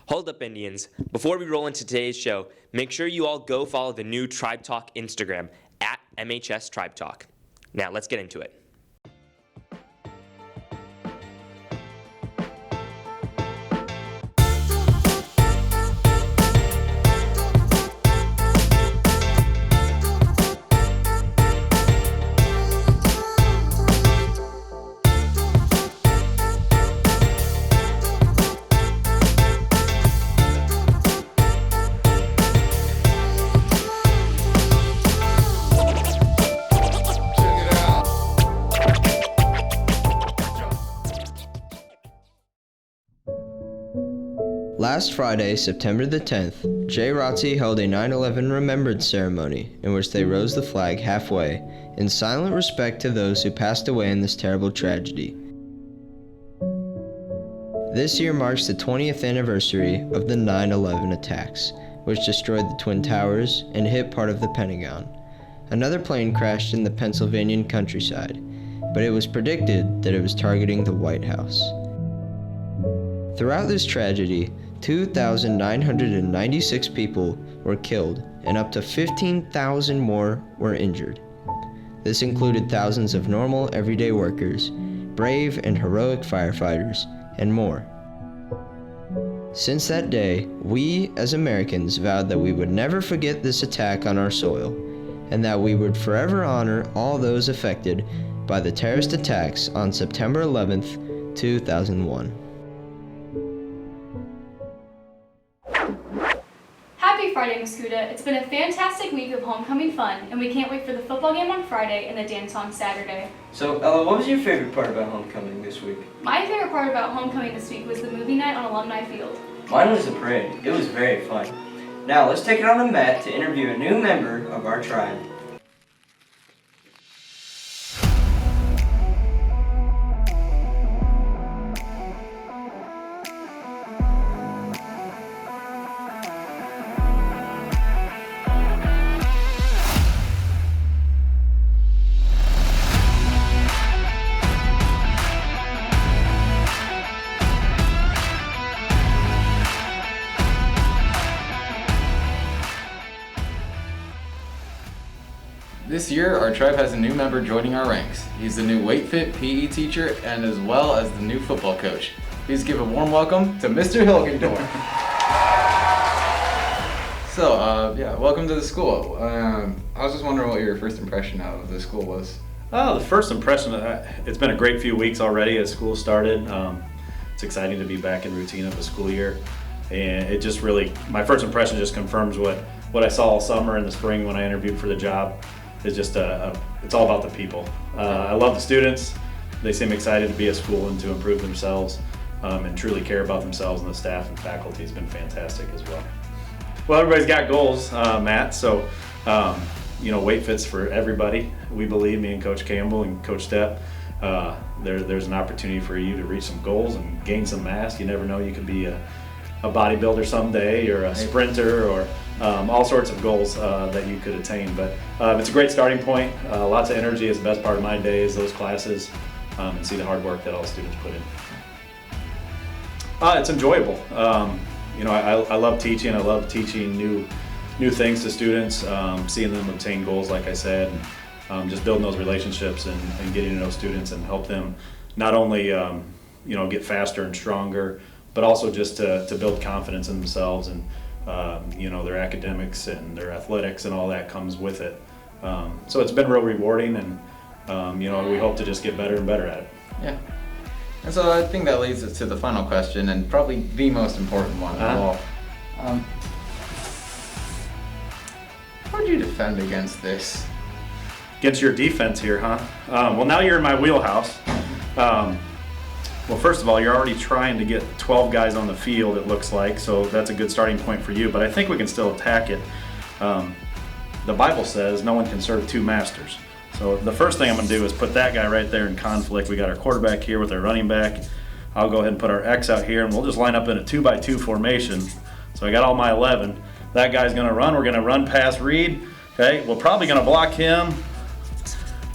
Hold up, Indians. Before we roll into today's show, make sure you all go follow the new Tribe Talk Instagram at MHS Tribe Talk. Now, let's get into it. Last Friday, September the 10th, J-ROTC held a 9/11 Remembrance ceremony in which they rose the flag halfway in silent respect to those who passed away in this terrible tragedy. This year marks the 20th anniversary of the 9/11 attacks, which destroyed the Twin Towers and hit part of the Pentagon. Another plane crashed in the Pennsylvania countryside, but it was predicted that it was targeting the White House. Throughout this tragedy, 2,996 people were killed and up to 15,000 more were injured. This included thousands of normal, everyday workers, brave and heroic firefighters, and more. Since that day, we as Americans vowed that we would never forget this attack on our soil, and that we would forever honor all those affected by the terrorist attacks on September 11th, 2001. Happy Friday, Mascoutah. It's been a fantastic week of homecoming fun, and we can't wait for the football game on Friday and the dance on Saturday. So, Ella, what was your favorite part about homecoming this week? My favorite part about homecoming this week was the movie night on Alumni Field. Mine was the parade. It was very fun. Now, let's take it on to Matt to interview a new member of our tribe. This year, our tribe has a new member joining our ranks. He's the new weight fit PE teacher and as well as the new football coach. Please give a warm welcome to Mr. Hilgendorf. So, welcome to the school. I was just wondering what your first impression of the school was. Oh, the first impression, it's been a great few weeks already as school started. It's exciting to be back in routine of the school year. And it just really, my first impression just confirms what I saw all summer and the spring when I interviewed for the job. It's just, it's all about the people. I love the students. They seem excited to be at school and to improve themselves and truly care about themselves, and the staff and faculty has been fantastic as well. Well, everybody's got goals, Matt, so weight fits for everybody. We believe, me and Coach Campbell and Coach Stepp, there's an opportunity for you to reach some goals and gain some mass. You never know, you could be a bodybuilder someday or a sprinter or all sorts of goals that you could attain. But it's a great starting point. Lots of energy is the best part of my days, those classes, and see the hard work that all the students put in. It's enjoyable. I love teaching. I love teaching new things to students, seeing them obtain goals, like I said, and just building those relationships and getting to know students and help them not only get faster and stronger, but also just to build confidence in themselves and their academics and their athletics and all that comes with it. So it's been real rewarding, and we hope to just get better and better at it. Yeah. And so I think that leads us to the final question, and probably the most important one of all. How would you defend against this? Against your defense here, huh? Well, now you're in my wheelhouse. Well, first of all, you're already trying to get 12 guys on the field, it looks like, so that's a good starting point for you, but I think we can still attack it. The Bible says no one can serve two masters. So the first thing I'm going to do is put that guy right there in conflict. We got our quarterback here with our running back. I'll go ahead and put our X out here, and we'll just line up in a 2x2 formation. So I got all my 11. That guy's going to run. We're going to run past Reed. Okay, we're probably going to block him.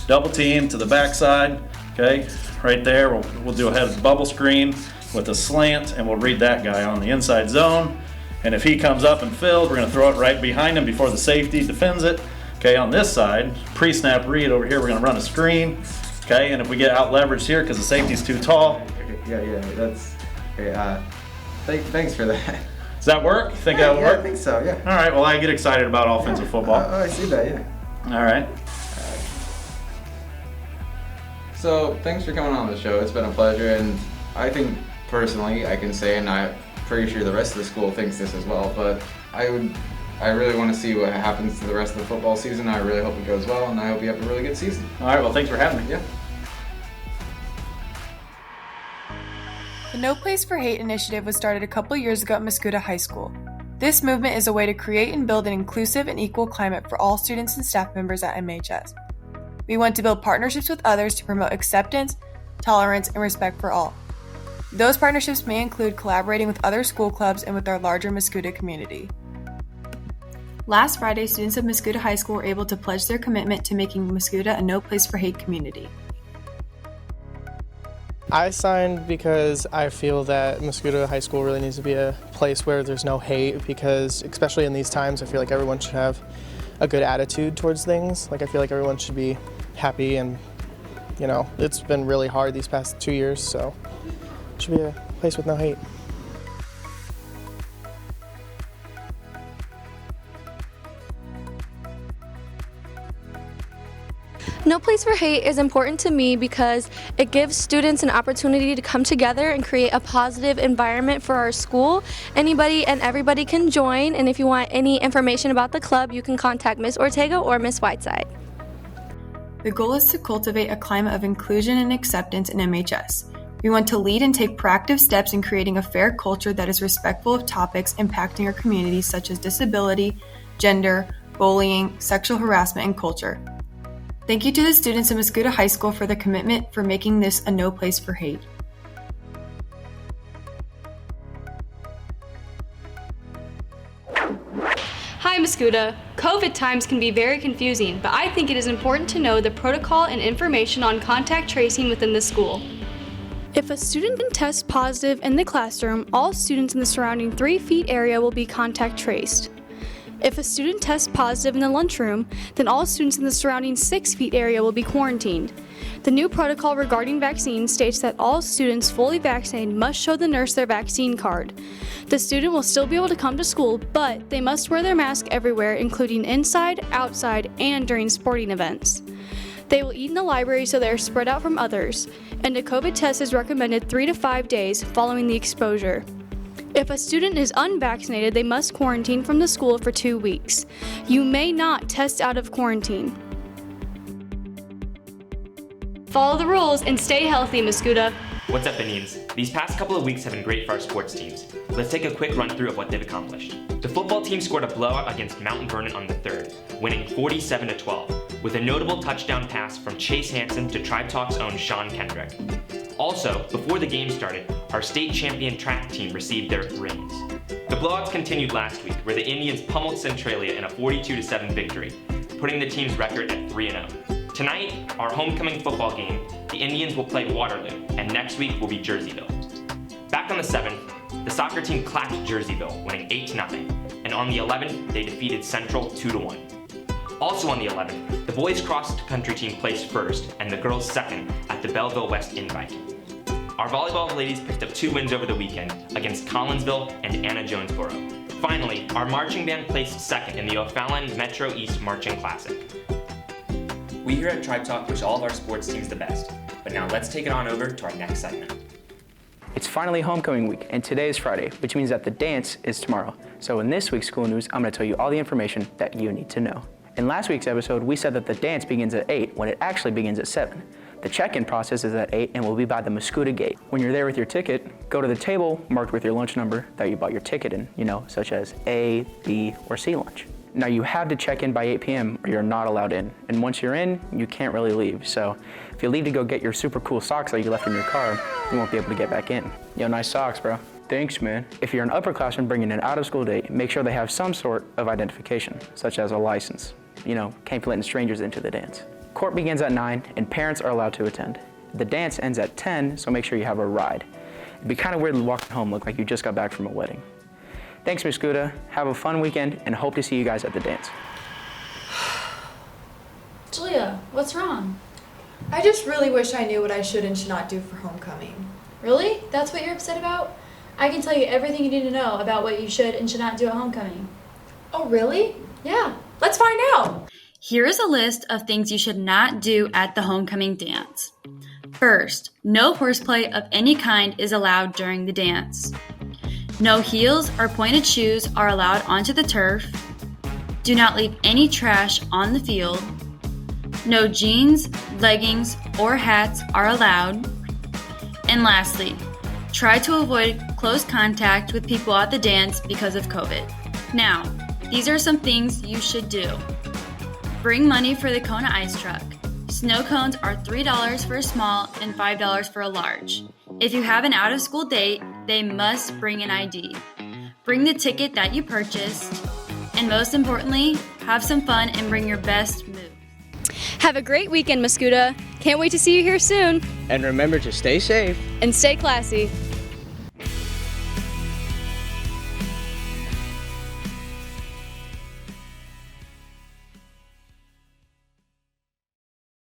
Double team to the backside. Okay, right there. We'll do a head bubble screen. with a slant, and we'll read that guy on the inside zone. And if he comes up and filled, we're going to throw it right behind him before the safety defends it. Okay, on this side, pre-snap read over here, we're going to run a screen. Okay, and if we get out leveraged here because the safety's too tall. Yeah, that's okay. Thanks for that. Does that work? You think that'll work? I think so, yeah. All right, well, I get excited about offensive football. I see that, yeah. All right. So, thanks for coming on the show. It's been a pleasure, and I think personally, I can say, and I'm pretty sure the rest of the school thinks this as well, but I really want to see what happens to the rest of the football season. I really hope it goes well, and I hope you have a really good season. All right, well, thanks for having me. Yeah. The No Place for Hate initiative was started a couple years ago at Mascoutah High School. This movement is a way to create and build an inclusive and equal climate for all students and staff members at MHS. We want to build partnerships with others to promote acceptance, tolerance, and respect for all. Those partnerships may include collaborating with other school clubs and with our larger Mascoutah community. Last Friday, students of Mascoutah High School were able to pledge their commitment to making Mascoutah a No Place for Hate community. I signed because I feel that Mascoutah High School really needs to be a place where there's no hate, because especially in these times, I feel like everyone should have a good attitude towards things. Like, I feel like everyone should be happy, and it's been really hard these past 2 years, so it should be a place with no hate. No Place for Hate is important to me because it gives students an opportunity to come together and create a positive environment for our school. Anybody and everybody can join, and if you want any information about the club, you can contact Ms. Ortega or Ms. Whiteside. The goal is to cultivate a climate of inclusion and acceptance in MHS. We want to lead and take proactive steps in creating a fair culture that is respectful of topics impacting our communities such as disability, gender, bullying, sexual harassment, and culture. Thank you to the students of Mascoutah High School for their commitment for making this a no place for hate. Hi Mascoutah. COVID times can be very confusing, but I think it is important to know the protocol and information on contact tracing within the school. If a student tests positive in the classroom, all students in the surrounding 3 feet area will be contact traced. If a student tests positive in the lunchroom, then all students in the surrounding 6 feet area will be quarantined. The new protocol regarding vaccines states that all students fully vaccinated must show the nurse their vaccine card. The student will still be able to come to school, but they must wear their mask everywhere, including inside, outside, and during sporting events. They will eat in the library so they are spread out from others, and a COVID test is recommended 3 to 5 days following the exposure. If a student is unvaccinated, they must quarantine from the school for 2 weeks. You may not test out of quarantine. Follow the rules and stay healthy, Mascoutah. What's up, Indians? These past couple of weeks have been great for our sports teams. Let's take a quick run through of what they've accomplished. The football team scored a blowout against Mount Vernon on the 3rd, winning 47-12, with a notable touchdown pass from Chase Hansen to Tribe Talk's own Sean Kendrick. Also, before the game started, our state champion track team received their rings. The blowouts continued last week, where the Indians pummeled Centralia in a 42-7 victory, putting the team's record at 3-0. Tonight, our homecoming football game, the Indians will play Waterloo, and next week will be Jerseyville. Back on the 7th, the soccer team clapped Jerseyville, winning 8-0, and on the 11th, they defeated Central 2-1. Also on the 11th, the boys cross-country team placed first, and the girls second at the Belleville West Invite. Our volleyball ladies picked up 2 wins over the weekend against Collinsville and Anna Jonesboro. Finally, our marching band placed second in the O'Fallon Metro East Marching Classic. We here at Tribe Talk wish all of our sports teams the best, but now let's take it on over to our next segment. It's finally homecoming week, and today is Friday, which means that the dance is tomorrow. So in this week's school news, I'm going to tell you all the information that you need to know. In last week's episode, we said that the dance begins at 8 when it actually begins at 7. The check-in process is at 8 and will be by the Mascoutah gate. When you're there with your ticket, go to the table marked with your lunch number that you bought your ticket in, such as A, B, or C lunch. Now you have to check in by 8 p.m. or you're not allowed in. And once you're in, you can't really leave. So if you leave to go get your super cool socks that you left in your car, you won't be able to get back in. Yo, nice socks, bro. Thanks, man. If you're an upperclassman bringing an out-of-school date, make sure they have some sort of identification, such as a license. Can't be letting strangers into the dance. Court begins at 9 and parents are allowed to attend. The dance ends at 10, so make sure you have a ride. It'd be kind of weird walking home look like you just got back from a wedding. Thanks, Mascoutah. Have a fun weekend and hope to see you guys at the dance. Julia, what's wrong? I just really wish I knew what I should and should not do for homecoming. Really? That's what you're upset about? I can tell you everything you need to know about what you should and should not do at homecoming. Oh, really? Yeah. Let's find out! Here is a list of things you should not do at the homecoming dance. First, no horseplay of any kind is allowed during the dance. No heels or pointed shoes are allowed onto the turf. Do not leave any trash on the field. No jeans, leggings, or hats are allowed. And lastly, try to avoid close contact with people at the dance because of COVID. Now, these are some things you should do. Bring money for the Kona ice truck. Snow cones are $3 for a small and $5 for a large. If you have an out-of-school date, they must bring an ID. Bring the ticket that you purchased. And most importantly, have some fun and bring your best move. Have a great weekend, Mascoutah. Can't wait to see you here soon. And remember to stay safe and stay classy.